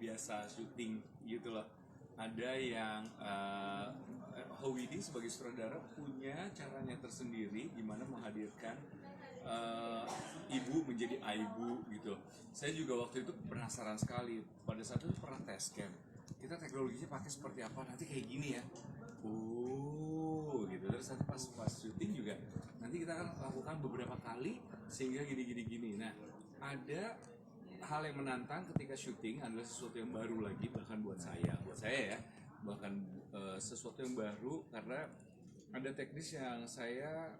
biasa syuting gitu loh. Ada yang Howidi sebagai sutradara punya caranya tersendiri gimana menghadirkan ibu menjadi aibu gitu. Saya juga waktu itu penasaran sekali. Pada saat itu pernah test cam. Kita teknologinya pakai seperti apa, nanti kayak gini ya. Gitu. Terus nanti pas syuting juga nanti kita akan lakukan beberapa kali sehingga gini. Nah, ada hal yang menantang ketika syuting adalah sesuatu yang baru lagi, bahkan buat saya ya, bahkan sesuatu yang baru karena ada teknis yang saya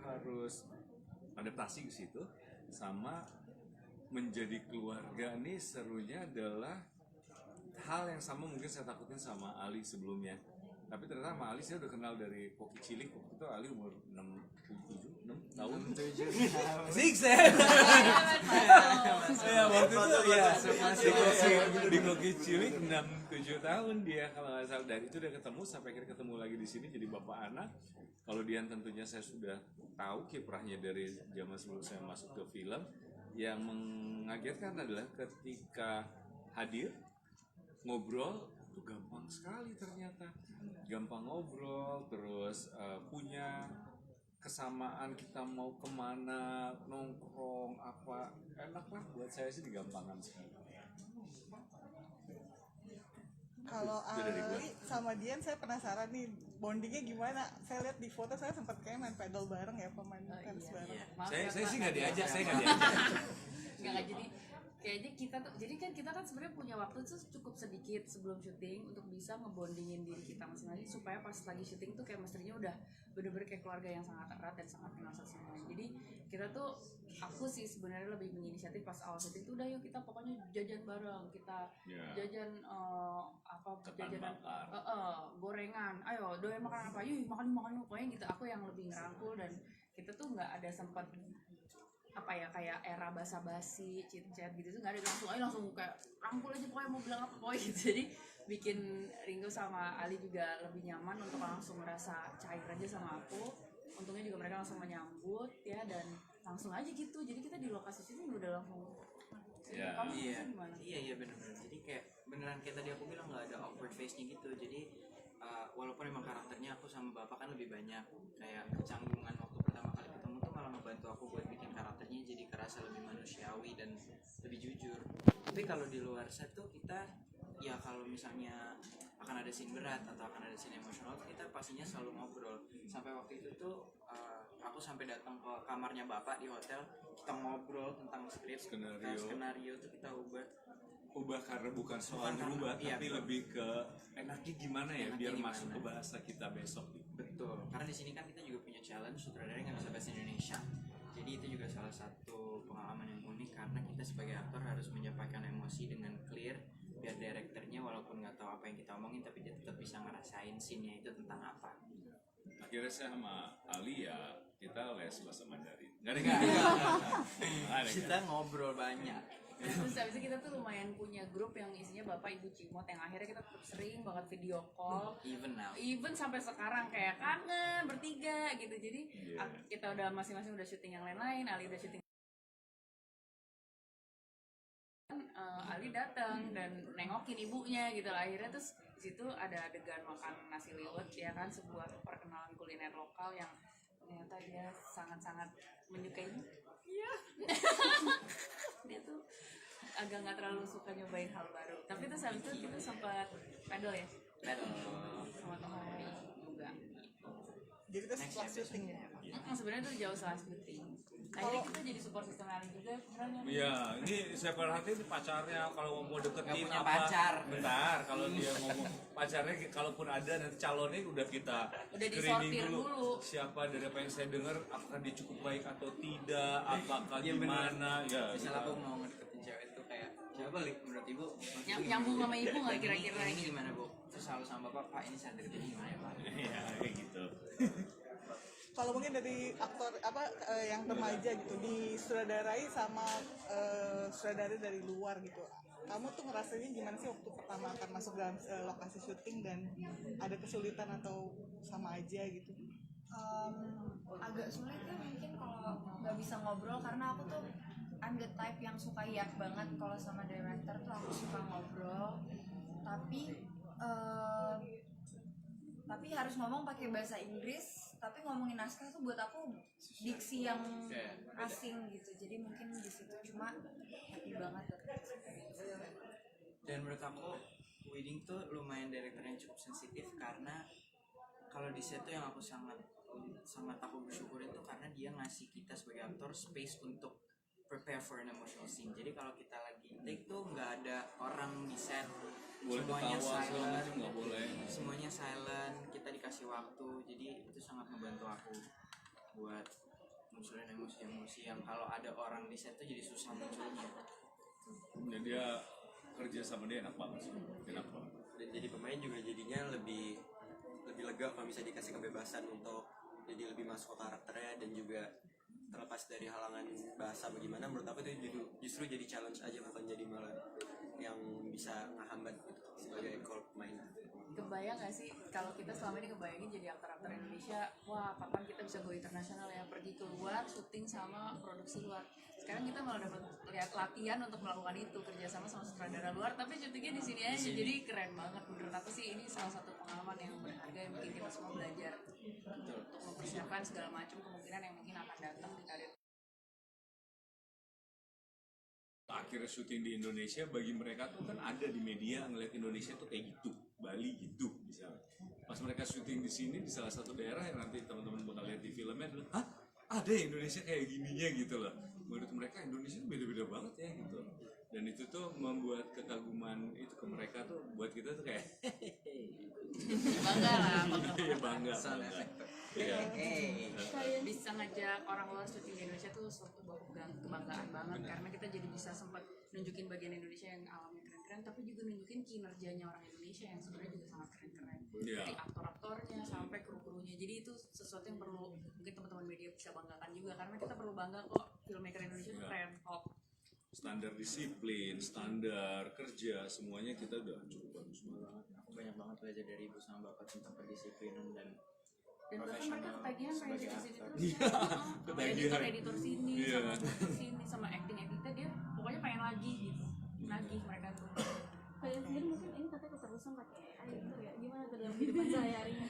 harus adaptasi ke situ. Sama menjadi keluarga nih serunya adalah hal yang sama mungkin saya takutin sama Ali sebelumnya. Tapi ternyata sama Ali saya udah kenal dari Koki Cilik. Waktu itu Ali umur 6 tahun. 6 ya waktu itu ya di Koki Cilik 6-7 tahun dia kalau nggak salah. Dan itu udah ketemu sampai akhirnya ketemu lagi di sini jadi bapak anak. Kalau Dian tentunya saya sudah tahu kiprahnya dari zaman sebelum saya masuk ke film. Yang mengagetkan adalah ketika hadir ngobrol itu gampang sekali ternyata, gampang ngobrol terus punya kesamaan kita mau kemana nongkrong apa enak lah buat saya sih digampangkan sekali. Kalau Ali sama Dian saya penasaran nih bondingnya gimana. Saya lihat di foto saya sempat kayak main pedal bareng ya, pemain tenis bareng. Saya sih nggak diajak, nggak jadi kayaknya kita kan sebenarnya punya waktu tuh cukup sedikit sebelum syuting untuk bisa ngebondingin diri kita masing-masing supaya pas lagi syuting tuh kayak mestinya udah bener-bener kayak keluarga yang sangat erat dan sangat kenal satu sama lain. Jadi kita tuh, aku sih sebenarnya lebih menginisiatif pas awal syuting tuh udah yuk kita pokoknya jajan bareng, kita jajan jajanan gorengan, ayo doyan makan apa, yuk makan pokoknya gitu. Aku yang lebih ngerangkul dan kita tuh nggak ada sempat kayak era basa-basi, chit-chat gitu tuh nggak ada, langsung kayak rangkul aja pokoknya mau bilang apa pokoknya gitu. Jadi bikin Ringo sama Ali juga lebih nyaman untuk langsung merasa cair aja sama aku. Untungnya juga mereka langsung menyambut ya dan langsung aja gitu. Jadi kita di lokasi sini udah langsung Iya benar-benar. Jadi kayak beneran kayak tadi aku bilang nggak ada awkward face-nya gitu. Jadi walaupun emang karakternya aku sama bapak kan lebih banyak kayak kecanggungan waktu pertama kali ketemu tuh malah ngebantu aku buat bikin karakternya jadi kerasa lebih manusiawi dan lebih jujur. Tapi kalau di luar set tuh kita ya kalau misalnya akan ada scene berat atau akan ada scene emosional kita pastinya selalu ngobrol. Sampai waktu itu tuh aku sampai datang ke kamarnya bapak di hotel, kita ngobrol tentang skenario tuh kita ubah karena bukan soal berubah tapi lebih ke enaknya gimana ya biar masuk ke bahasa kita besok. Betul, karena di sini kan kita juga punya challenge sutradara yang nggak bisa bahasa Indonesia. Jadi itu juga salah satu pengalaman yang unik karena kita sebagai aktor harus menyampaikan emosi dengan clear biar direkturnya walaupun nggak tahu apa yang kita omongin tapi dia tetap bisa ngerasain scene-nya itu tentang apa. Akhirnya saya sama Ali ya kita les bahasa Mandarin. Kita ngobrol banyak. Terus habis itu kita tuh lumayan punya grup yang isinya bapak ibu Cimot yang akhirnya kita sering banget video call. Even sampai sekarang kayak kangen bertiga gitu. Jadi kita udah masing-masing udah syuting yang lain-lain, Ali udah syuting. Ali datang dan nengokin ibunya gitu lah. Akhirnya terus di situ ada adegan makan nasi liwet ya kan, sebuah perkenalan kuliner lokal yang ternyata dia sangat-sangat menyukainya. Iya. Dia tuh agak nggak terlalu suka nyobain hal baru. Tapi terus habis itu kita sempat pedal sama teman juga. Jadi itu setelah syuting ya? Sebenarnya itu jauh setelah syuting. Akhirnya kita jadi support system Ali juga sebenarnya. Iya, ini saya perhatiin pacarnya kalau mau deketin punya apa pacar. Bentar, kalau dia ngomong pacarnya kalaupun ada nanti calonnya udah kita disortir dulu. Siapa dari apa yang saya dengar apakah dia cukup baik atau tidak, apakah gimana ya. Misal aku mau ngedeketin cewek itu kayak siapa menurut ibu? Nyambung sama ibu nggak kira-kira ini gimana bu? Terus selalu sama bapak, Pak ini saya deketin gimana ya Pak? Iya kayak gitu. Kalau mungkin dari aktor yang remaja gitu disutradarai sama sutradara dari luar gitu, kamu tuh ngerasanya gimana sih waktu pertama akan masuk dalam lokasi syuting dan ada kesulitan atau sama aja gitu? Agak sulit ya mungkin kalau nggak bisa ngobrol karena aku tuh I'm the type yang suka yak banget. Kalau sama director tuh aku suka ngobrol tapi harus ngomong pakai bahasa Inggris, tapi ngomongin naskah tuh buat aku diksi yang asing gitu, jadi mungkin di situ cuma happy banget Dan menurut aku Widing tuh lumayan director yang cukup sensitif, karena kalau di set tuh yang aku sangat aku bersyukurin tuh karena dia ngasih kita sebagai aktor space untuk prepare for an emotional scene. Jadi kalau kita lagi take tuh nggak ada orang di set, Boleh semuanya ketawa segala silent, macam nggak boleh. semuanya silent, kita dikasih waktu. Jadi itu sangat membantu aku buat munculin emosi-emosi yang kalau ada orang di set tuh jadi susah munculnya. Dan dia kerja sama dia enak banget sih, enak banget. Dan jadi pemain juga jadinya lebih lega kalau bisa dikasih kebebasan untuk jadi lebih masuk ke karakternya, dan juga terlepas dari halangan bahasa bagaimana, menurut aku itu justru jadi challenge aja, bukan jadi malah yang bisa ngehambat gitu sebagai core pemain. Kebayang gak sih kalau kita selama ini kebayangin jadi aktor-aktor Indonesia, wah kapan kita bisa go internasional ya, pergi keluar syuting sama produksi luar. Sekarang kita malah dapat lihat latihan untuk melakukan itu, kerjasama sama sutradara luar, tapi syutingnya di sini aja. Jadi keren banget menurut aku sih, ini salah satu pengalaman yang berharga yang bikin kita semua belajar untuk mempersiapkan segala macam kemungkinan yang mungkin akan datang di karir. Akhirnya syuting di Indonesia, bagi mereka tuh kan ada di media ngeliat Indonesia tuh kayak gitu, Bali gitu misalnya. Pas mereka syuting di sini di salah satu daerah yang nanti teman-teman bakal lihat di filmnya adalah, hah, ada ya Indonesia kayak gininya gitu loh. Menurut mereka Indonesia beda-beda banget ya gitu. Dan itu tuh membuat kekaguman itu ke mereka tuh, buat kita tuh kayak Bangga lah, iya bangga. Iya. bisa ngajak orang luar syuting di Indonesia tuh suatu kebanggaan banget. Karena kita jadi bisa sempat nunjukin bagian Indonesia yang alamnya keren-keren, tapi juga nunjukin kinerjanya orang Indonesia yang sebenarnya juga sangat keren-keren. Iya. Dari aktor-aktornya sampai kru-krunya. Jadi itu sesuatu yang perlu mungkin teman-teman media bisa banggakan juga, karena kita perlu bangga kok filmmaker Indonesia Iya. keren, top. Standar disiplin, standar kerja, semuanya kita udah cukup bagus banget. Aku banyak banget belajar dari ibu sama bapak tentang kedisiplinan dan bahkan mereka ketagihan pengen sebagai di sini aktor. terus Iya, sama ketagihan. editor sini, Iya. sama produser sini, sama actingnya dia pokoknya pengen lagi gitu, nagih mereka tuh. Kalian sendiri mungkin ini katanya keterusan pakai AI gitu ya, gimana tuh dalam kehidupan sehari-harinya?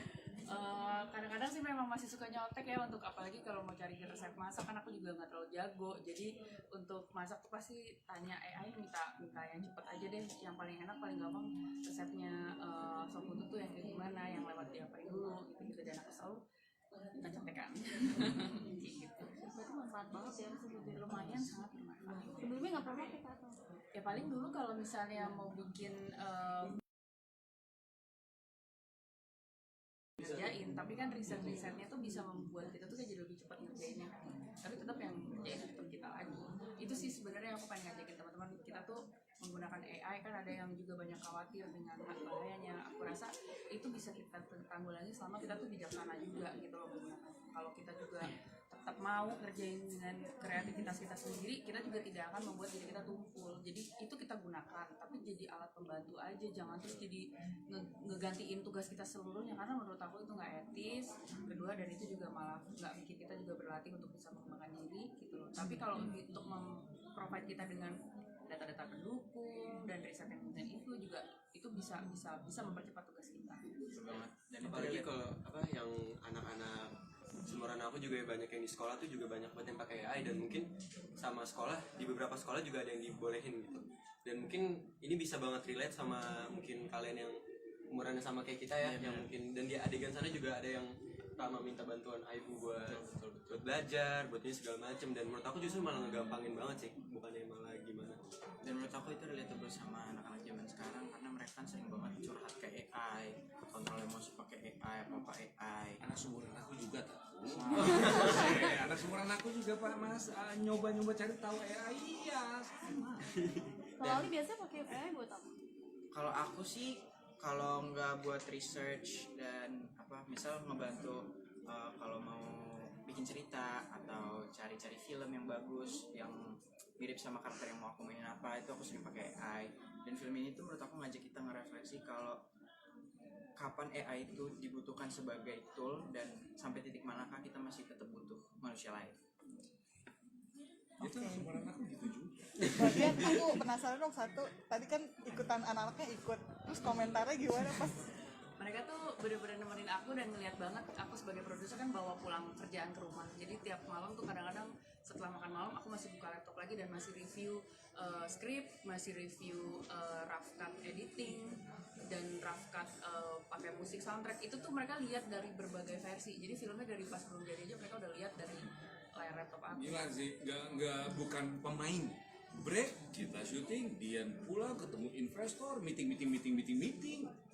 Kadang-kadang sih memang masih suka nyontek ya, untuk apalagi kalau mau cari resep masak, kan aku juga nggak terlalu jago, jadi untuk masak tuh pasti tanya AI, minta yang cepet aja deh, yang paling enak paling gampang resepnya sop buntut tuh yang kayak gimana, yang lewat diapain dulu gitu, dan aku selalu minta contekan. Gitu. Berarti manfaat banget ya sebetulnya. Lumayan, sangat bermanfaat. Sebelumnya nggak pernah pakai atau? Ya paling dulu kalau misalnya mau bikin ngerjain, tapi kan risetnya tuh bisa membuat kita tuh kayak jadi lebih cepat ngerjainnya kan, tapi tetap yang ngerjain tetap kita lagi. Itu sih sebenarnya aku pengen ngajakin teman-teman, kita tuh menggunakan AI kan ada yang juga banyak khawatir dengan bahayanya. Aku rasa itu bisa kita tanggulangi selama kita tuh bijaksana juga gitu loh menggunakan. Kalau kita juga tetap mau ngerjain dengan kreativitas kita sendiri, kita juga tidak akan membuat diri kita tumpul. Jadi itu kita gunakan, tapi jadi alat pembantu aja, jangan terus jadi ngegantiin tugas kita seluruhnya, karena menurut aku itu nggak etis. Kedua, dan itu juga malah nggak bikin kita juga berlatih untuk bisa mengembangkan diri gitu loh. Tapi kalau untuk memprovide kita dengan data-data pendukung dan riset yang itu juga itu bisa mempercepat tugas kita. Dan Apalagi kalau yang anak-anak seumuran aku juga banyak yang di sekolah tuh juga banyak banget yang pakai AI, dan mungkin sama sekolah di beberapa sekolah juga ada yang dibolehin gitu. Dan mungkin ini bisa banget relate sama mungkin kalian yang umurannya sama kayak kita ya, yang mungkin, dan di adegan sana juga ada yang Rama minta bantuan Aibu buat belajar, buat ini segala macem, dan menurut aku justru malah ngegampangin banget sih, bukannya malah gimana. Dan menurut aku itu relatable sama anak-anak zaman sekarang, karena mereka kan sering banget curhat ke AI, kontrol emosi pakai AI, apa AI. Anak seumuran aku juga tahu. Anak seumuran aku juga Pak Mas, nyoba-nyoba cari tahu AI, iya sama. Kalau Ali biasanya pakai AI buat apa? Kalau aku sih, kalau nggak buat research dan misal ngebantu kalau mau bikin cerita atau cari-cari film yang bagus, yang mirip sama karakter yang mau aku mainin itu aku sering pakai AI. Dan film ini tuh menurut aku ngajak kita ngerefleksi kalau kapan AI itu dibutuhkan sebagai tool, dan sampai titik manakah kita masih tetap butuh manusia lain. Itu seumuran aku gitu juga. Bagian aku penasaran dong satu, tadi kan ikutan anak-anaknya ikut, terus komentarnya gimana pas Mereka tuh bener-bener nemenin aku dan ngeliat banget aku sebagai produser kan bawa pulang kerjaan ke rumah. Jadi tiap malam tuh kadang-kadang setelah makan malam aku masih buka laptop lagi dan masih review script, masih review rough cut editing dan rough cut pakai musik soundtrack. Itu tuh mereka lihat dari berbagai versi. Jadi filmnya dari pas belum jadi aja mereka udah lihat dari layar laptop aku. Gila sih, nggak bukan pemain. Break, kita syuting, Dian pulang ketemu investor, meeting.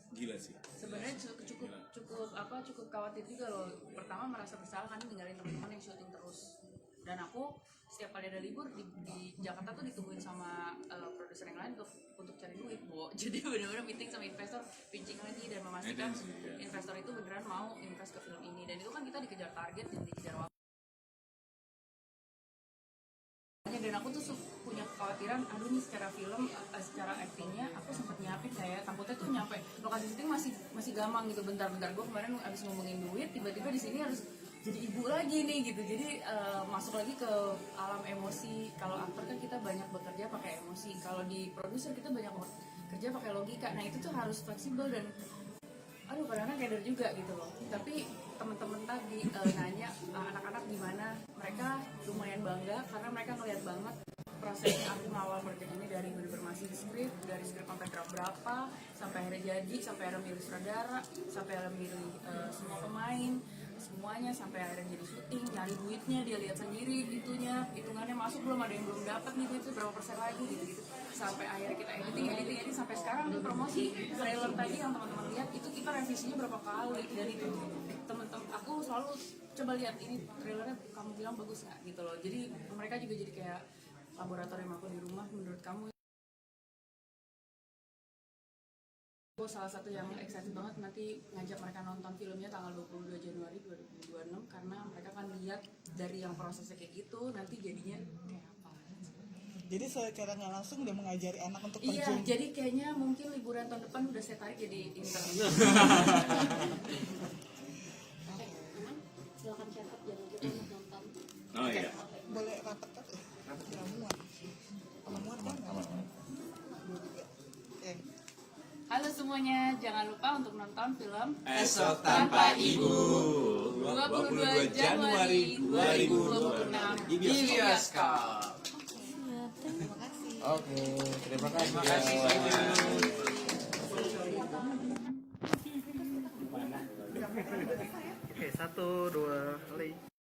Gila sih. Sebenarnya cukup khawatir juga loh. Pertama merasa bersalah kan ninggalin teman-teman yang syuting terus. Dan aku setiap kali ada libur di Jakarta tuh ditungguin sama produser yang lain untuk cari duit, Bo. Jadi benar-benar meeting sama investor, pitching lagi dan memastikan investor itu beneran mau invest ke film ini. Dan itu kan kita dikejar target dan dikejar waktu. Dan aku tuh punya kekhawatiran, aduh nih secara film, secara actingnya aku sempet nyiapin kayak takutnya tuh nyampe lokasi syuting masih gampang gitu, bentar-bentar gue kemarin abis ngomongin duit, tiba-tiba di sini harus jadi ibu lagi nih gitu, jadi masuk lagi ke alam emosi. Kalau aktor kan kita banyak bekerja pakai emosi, kalau di produser kita banyak bekerja pakai logika. Nah itu tuh harus fleksibel dan aduh kadang-kadang keder juga gitu loh. Tapi temen-temen tadi nanya anak-anak gimana, mereka lumayan bangga karena mereka ngeliat banget prosesnya aku awal project ini dari bener-bener masih skrip, dari skrip sampai draft berapa, sampai akhirnya jadi, sampai akhirnya milih sutradara, sampai akhirnya milih semua pemain, semuanya sampai akhirnya jadi syuting, nyari duitnya dia lihat sendiri, hitungannya masuk belum, ada yang belum dapat nih duitnya berapa persen lagi gitu, sampai akhirnya kita editing sampai sekarang di promosi trailer tadi yang teman-teman lihat itu kita revisinya berapa kali, dan itu teman-teman aku selalu coba lihat ini trailernya kamu bilang bagus nggak gitu loh. Jadi mereka juga jadi kayak laboratorium aku di rumah. Menurut kamu, aku salah satu yang excited banget nanti ngajak mereka nonton filmnya tanggal 22 Januari 2026 karena mereka akan lihat dari yang prosesnya kayak gitu nanti jadinya kayak apa. jadi secara nggak langsung udah mengajari anak untuk Iya, terjun. jadi kayaknya mungkin liburan tahun depan udah saya tarik jadi intern. Silakan catat jangan lupa untuk nonton. Oh iya. Boleh rapat kan? Nggak muat. Kalau muat kan nggak muat. Dua tiga. Halo semuanya, jangan lupa untuk nonton film Esok Tanpa Ibu 22 Januari 2026 di bioskop. Terima kasih. Oke, terima kasih. Terima kasih banyak. Oke, 1, 2, play.